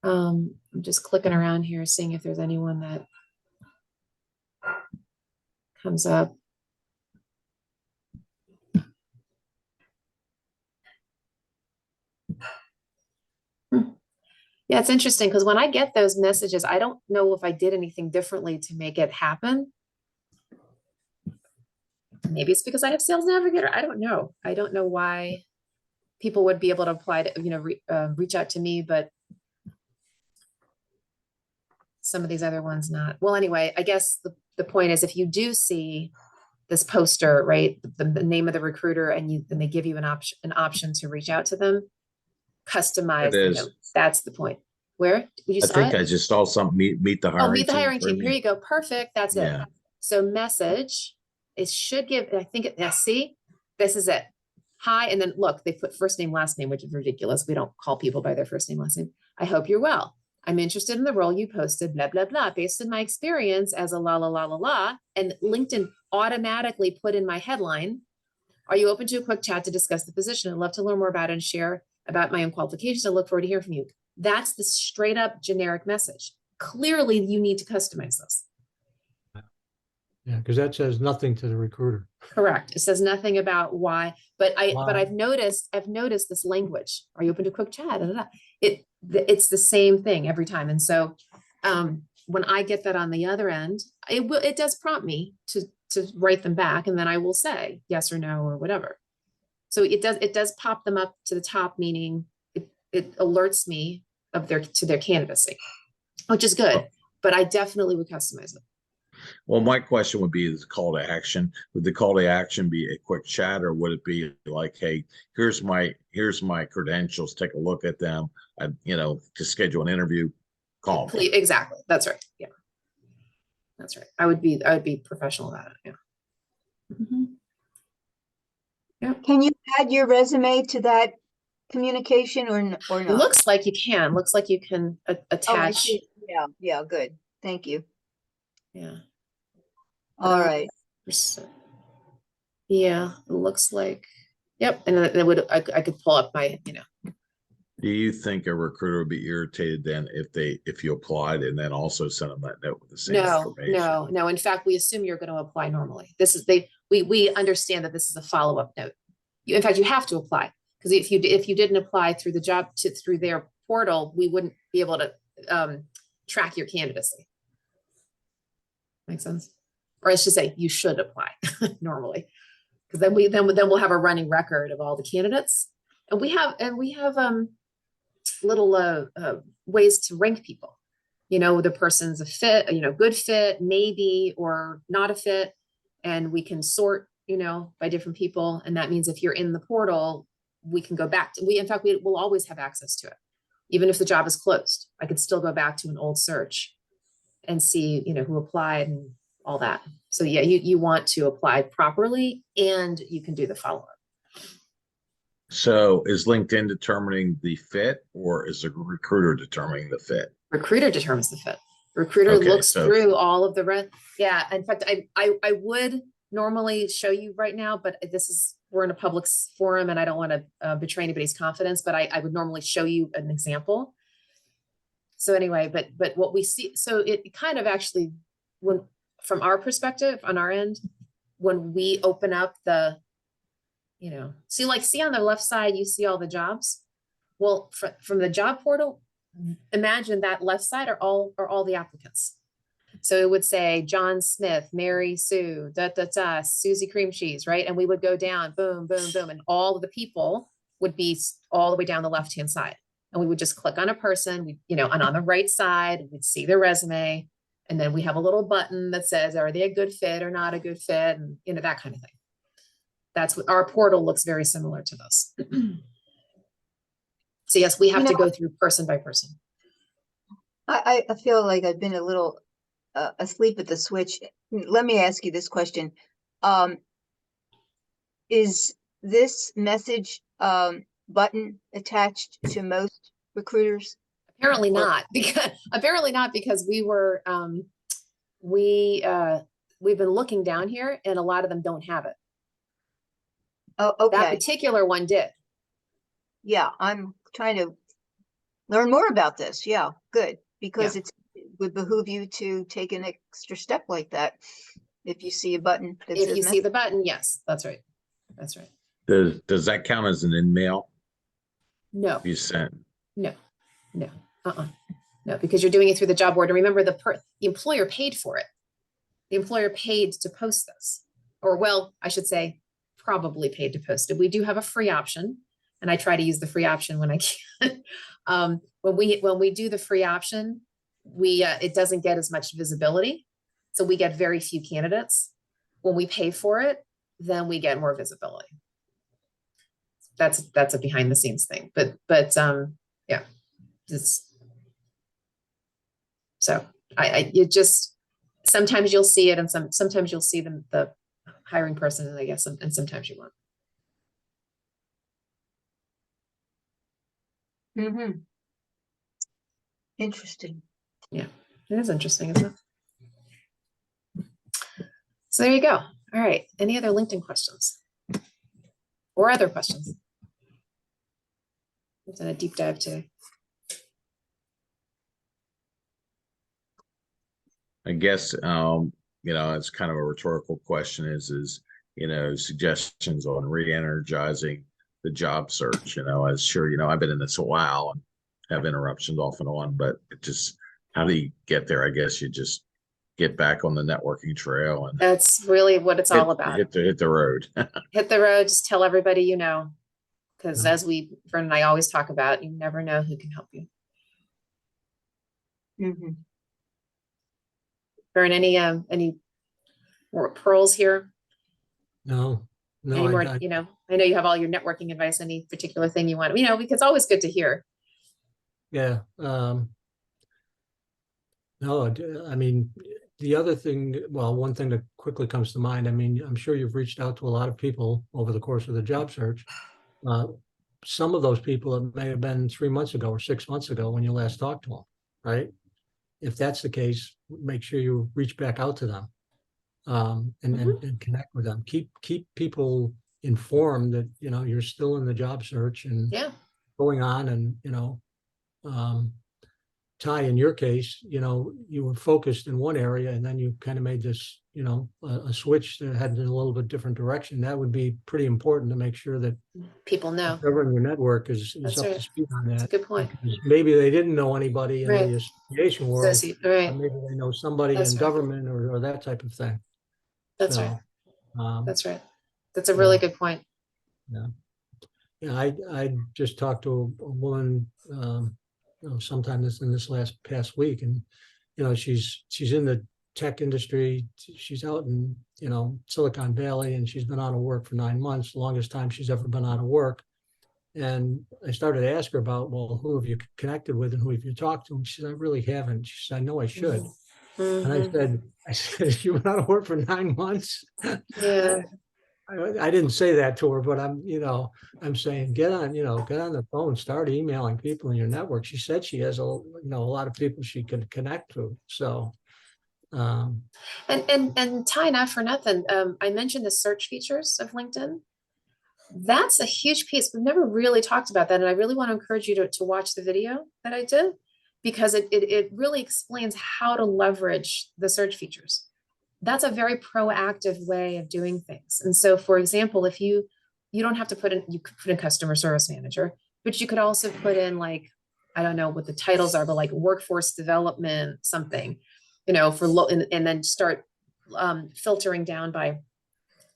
I'm just clicking around here, seeing if there's anyone that comes up. Yeah, it's interesting, because when I get those messages, I don't know if I did anything differently to make it happen. Maybe it's because I have Sales Navigator. I don't know. I don't know why people would be able to apply to, reach out to me, but some of these other ones not. Well, anyway, I guess the point is, if you do see this poster, right, the name of the recruiter, and they give you an option to reach out to them, customize the note. That's the point. Where would you? I think I just saw something. Meet the hiring. Oh, meet the hiring team. Here you go. Perfect. That's it. So message. It should give. I think it. See, this is it. Hi, and then look, they put first name, last name, which is ridiculous. We don't call people by their first name, last name. I hope you're well. I'm interested in the role you posted, blah, blah, blah, based on my experience as a la, la, la, la, la. And LinkedIn automatically put in my headline, are you open to a quick chat to discuss the position? I'd love to learn more about it and share about my own qualifications. I look forward to hearing from you. That's the straight up generic message. Clearly, you need to customize this. Yeah, because that says nothing to the recruiter. Correct. It says nothing about why, but I've noticed this language. Are you open to a quick chat? It's the same thing every time. And so when I get that on the other end, it does prompt me to write them back, and then I will say yes or no or whatever. So it does pop them up to the top, meaning it alerts me to their candidacy, which is good, but I definitely would customize it. Well, my question would be the call to action. Would the call to action be a quick chat, or would it be like, hey, here's my credentials, take a look at them, to schedule an interview, call me. Exactly. That's right. Yeah. That's right. I would be professional about it. Yeah. Mhm. Can you add your resume to that communication or It not? looks like you can. Looks like you can Oh, I attach. see. Yeah, good. Thank you. Yeah. All right. Yeah. It looks like. Yep. And then I could pull up my, Do you think a recruiter would be irritated then if you applied and then also sent them that note with the same information? No. In fact, we assume you're going to apply normally. We understand that this is a follow-up note. In fact, you have to apply, because if you didn't apply through through their portal, we wouldn't be able to track your candidacy. Make sense? Or I should say, you should apply normally, because then we'll have a running record of all the candidates, and we have little ways to rank people. The person's a fit, good fit, maybe, or not a fit, and we can sort, by different people. And that means if you're in the portal, we can go back to, in fact, we will always have access to it. Even if the job is closed, I could still go back to an old search and see, who applied and all that. So yeah, you want to apply properly, and you can do the follow-up. So is LinkedIn determining the fit, or is the recruiter determining the fit? Recruiter determines the fit. Recruiter Okay, looks so- through all of the rest. Yeah. In fact, I would normally show you right now, but we're in a public forum and I don't want to betray anybody's confidence, but I would normally show you an example. So anyway, but what we see, so it kind of actually, from our perspective on our end, when we open up the, see on the left side, you see all the jobs. Well, from the job portal, imagine that left side are all the applicants. So it would say John Smith, Mary Sue, Susie Cream Cheese, right? And we would go down, boom, boom, boom, and all of the people would be all the way down the left-hand side. And we would just click on a person, and on the right side, we'd see their resume. And then we have a little button that says, are they a good fit or not a good fit? And that kind of thing. That's what our portal looks very similar to those. So yes, we have to go through person by person. I feel like I've been a little asleep at the switch. Let me ask you this question. Is this message button attached to most recruiters? Apparently not, because we've been looking down here and a lot of them don't have it. Oh, okay. That particular one did. Yeah, I'm trying to learn more about this. Yeah, good. Because it would behoove you to take an extra step like that. If you see a button that If says you see the button, yes, that's right. That's right. Does that count as an in-mail No, you sent? no, because you're doing it through the job board. And remember, the employer paid for it. The employer paid to post this, or well, I should say, probably paid to post it. We do have a free option, and I try to use the free option when I can. When we do the free option, it doesn't get as much visibility, so we get very few candidates. When we pay for it, then we get more visibility. That's a behind the scenes thing, but yeah, so it just, sometimes you'll see it, and sometimes you'll see the hiring person, and I guess, and sometimes you won't. Mm-hmm. Interesting. Yeah, it is interesting, isn't it? So there you go. All right. Any other LinkedIn questions or other questions? We've done a deep dive today. I guess, it's kind of a rhetorical question is, suggestions on re-energizing the job search, as sure, I've been in this a while and have interruptions off and on, but it just, how do you get there? I guess you just get back on the networking trail, and That's really what it's all about. Hit the road. Hit the road, just tell everybody, because as Vern and I always talk about, you never know who can help you. Mm-hmm. Baron, any more pearls here? No, no, Any more, I, you know, I know you have all your networking advice, any particular thing you want, you know, because it's always good to hear. yeah. No, I mean, the other thing, well, one thing that quickly comes to mind, I mean, I'm sure you've reached out to a lot of people over the course of the job search. Some of those people, it may have been 3 months ago or 6 months ago when you last talked to them, right? If that's the case, make sure you reach back out to them, and connect with them. Keep people informed that, you know, you're still in the job search and Yeah, going on, and, you know, Ty, in your case, you know, you were focused in one area and then you kind of made this, you know, a switch that had in a little bit different direction. That would be pretty important to make sure that people know. whoever in your network is That's up right. to speed on That's a that. good point. Because maybe they didn't know anybody in Right. the association world, Associate, or right, maybe they know somebody That's in right. government or that type of thing. that's So, right, um, that's right. That's a really yeah. good point. Yeah. Yeah, I just talked to a woman, you know, sometime in this past week, and, you know, she's in the tech industry. She's out in, you know, Silicon Valley, and she's been out of work for 9 months, the longest time she's ever been out of work. And I started to ask her about, well, who have you connected with and who have you talked to? And she said, I really haven't. She said, I know I should. And Mhm. I said, you've been out of work for 9 months? Yeah, I didn't say that to her, but I'm, you know, I'm saying, get on the phone, start emailing people in your network. She said she has you know, a lot of people she can connect to. So, um, and Ty, not for nothing, I mentioned the search features of LinkedIn. That's a huge piece. We've never really talked about that, and I really want to encourage you to watch the video that I did, because it really explains how to leverage the search features. That's a very proactive way of doing things. And so, for example, if you don't have to you could put in customer service manager, but you could also put in, like, I don't know what the titles are, but like workforce development, something, you know, for and then start filtering down by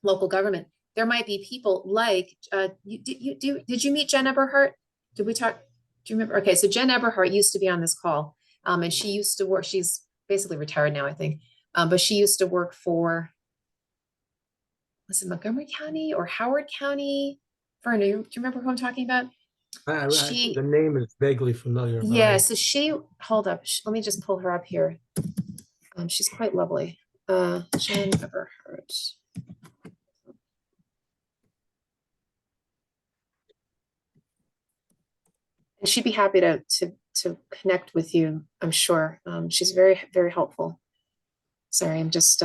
local government. There might be people like, did you meet Jen Eberhardt? Did we talk? Do you remember? Okay, so Jen Eberhardt used to be on this call, and she used to work. She's basically retired now, I think, but she used to work for, was it Montgomery County or Howard County? Verna, do you remember who I'm talking about? the She, name is vaguely familiar, but yeah. So she, hold up. Let me just pull her up here. She's quite lovely. Jen Eberhardt. And she'd be happy to connect with you, I'm sure. She's very, very helpful. Sorry, I'm just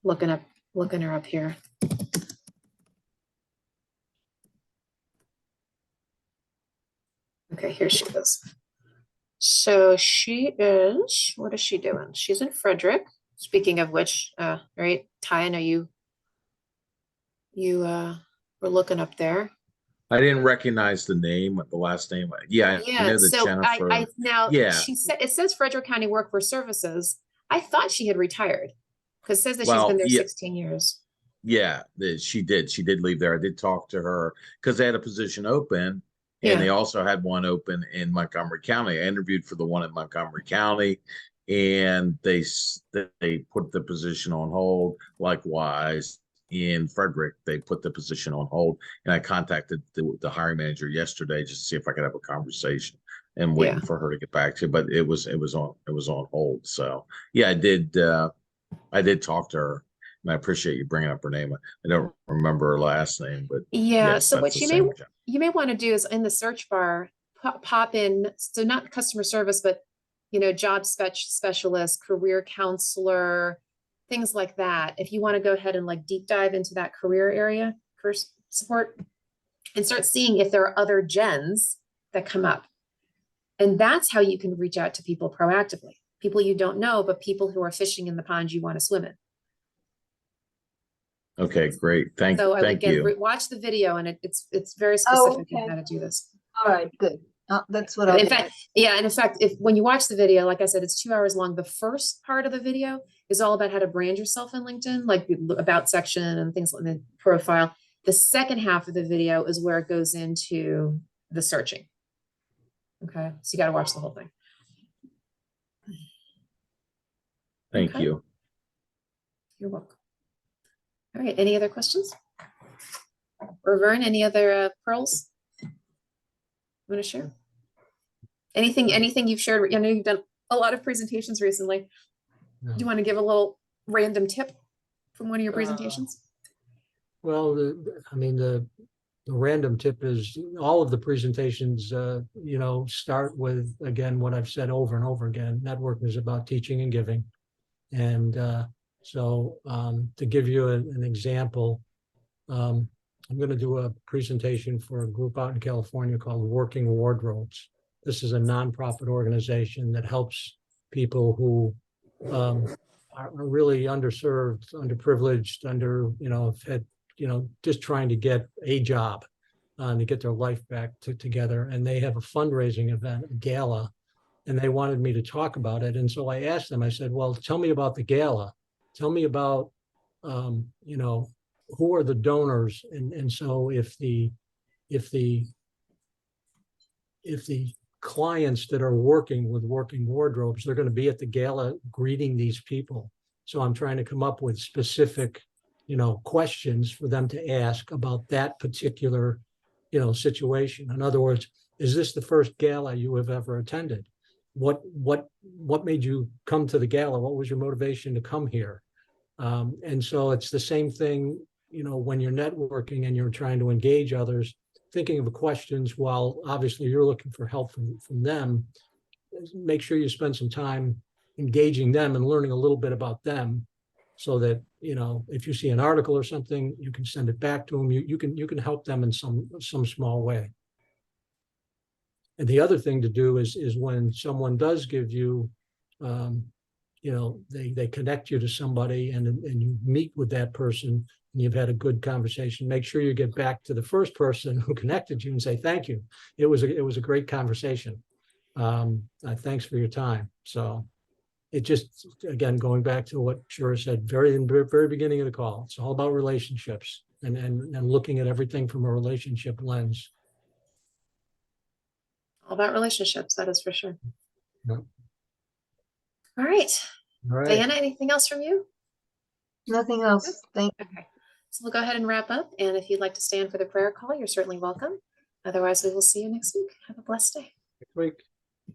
looking her up here. Okay, here she is. So she is, what is she doing? She's in Frederick. Speaking of which, right, Ty, I know you were looking up there. I didn't recognize the name, the last name. Yeah, I Yeah, know that so Jennifer. I now, Yeah, she said, it says Frederick County Workforce Services. I thought she had retired, because it says that she's well, been there yeah, 16 years. yeah, she did. She did leave there. I did talk to her because they had a position open, and Yeah. they also had one open in Montgomery County. I interviewed for the one in Montgomery County, and they put the position on hold. Likewise, in Frederick, they put the position on hold, and I contacted the hiring manager yesterday just to see if I could have a conversation. And Yeah. waiting for her to get back to, but it was on hold. So yeah, I did talk to her, and I appreciate you bringing up her name. I don't remember her last name, but Yeah, yes, so that's what the same. you may want to do is in the search bar, pop in, so not customer service, but, you know, job specialist, career counselor, things like that. If you want to go ahead and like deep dive into that career area, career support, and start seeing if there are other gens that come up. And that's how you can reach out to people proactively. People you don't know, but people who are fishing in the pond you want to swim in. Okay, great. So I would, Thank again, you. watch the video, and it's very Oh, specific in okay. how to do this. All right, good. That's what I'll In do. fact, yeah, and in fact, when you watch the video, like I said, it's 2 hours long. The first part of the video is all about how to brand yourself in LinkedIn, like the about section and things like the profile. The second half of the video is where it goes into the searching. Okay, so you got to watch the whole thing. Thank Okay. you. You're welcome. All right, any other questions? Or Vern, any other pearls you want to share? Anything you've shared? I know you've done a lot of presentations recently. No. Do you want to give a little random tip from one of your Uh, presentations? Well, I mean, the random tip is all of the presentations, start with, again, what I've said over and over again. Networking is about teaching and giving. And to give you an example, I'm going to do a presentation for a group out in California called Working Wardrobes. This is a nonprofit organization that helps people who are really underserved, underprivileged, just trying to get a job to get their life back together. And they have a fundraising event, a gala, and they wanted me to talk about it. And so I asked them, I said, well, tell me about the gala. Tell me about, who are the donors? And so if the clients that are working with Working Wardrobes, they're going to be at the gala greeting these people. So I'm trying to come up with specific, questions for them to ask about that particular, situation. In other words, is this the first gala you have ever attended? What made you come to the gala? What was your motivation to come here? And so it's the same thing, when you're networking and you're trying to engage others, thinking of questions while obviously you're looking for help from them. Make sure you spend some time engaging them and learning a little bit about them, so that if you see an article or something, you can send it back to them. You can help them in some small way. And the other thing to do is when someone does give you, they connect you to somebody and you meet with that person and you've had a good conversation, make sure you get back to the first person who connected you and say, thank you. It was a great conversation. Thanks for your time. So it just, again, going back to what Shura said, in the very beginning of the call, it's all about relationships and looking at everything from a relationship lens. All about relationships, that is for sure. Yep. All right. All right. Diana, anything else from you? Nothing else. Thank you. Okay. So we'll go ahead and wrap up. And if you'd like to stand for the prayer call, you're certainly welcome. Otherwise, we will see you next week. Have a blessed day. Next week.